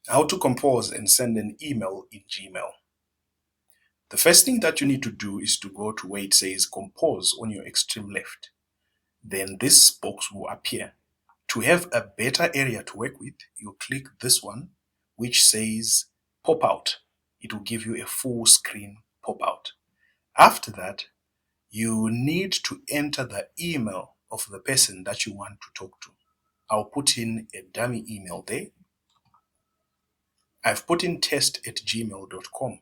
How to compose and send an email in Gmail. The first thing that you need to do is to go to where it says compose on your extreme left. Then this box will appear. To have a better area to work with, you click this one, which says pop out. It will give you a full screen pop out. After that, you need to enter the email of the person that you want to talk to. I'll put in a dummy email there. I've put in test@gmail.com.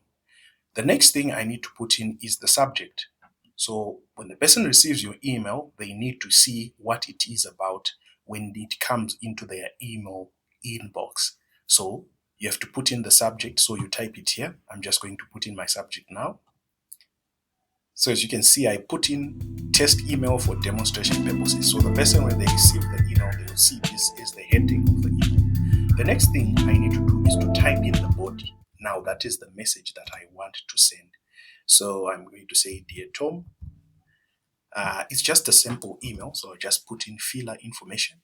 The next thing I need to put in is the subject. So when the person receives your email, they need to see what it is about when it comes into their email inbox. So you have to put in the subject. So you type it here. I'm just going to put in my subject now. So as you can see, I put in test email for demonstration purposes. So the person, when they receive the email, they will see this as the heading of the email. The next thing I need to do is to type in the body. Now that is the message that I want to send. So I'm going to say, Dear Tom. It's just a simple email, so I just put in filler information.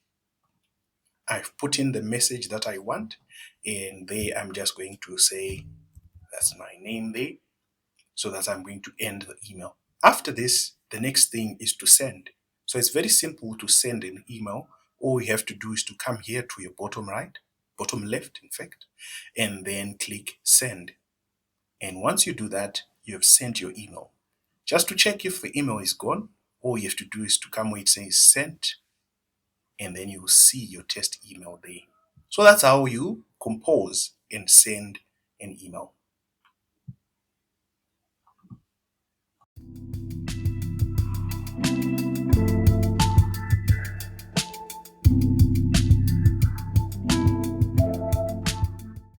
I've put in the message that I want, and there I'm just going to say, that's my name there. So that I'm going to end the email. After this, the next thing is to send. So it's very simple to send an email. All you have to do is to come here to your bottom right, bottom left, in fact, and then click send. And once you do that, you have sent your email. Just to check if the email is gone, all you have to do is to come where it says sent, and then you will see your test email there. So that's how you compose and send an email.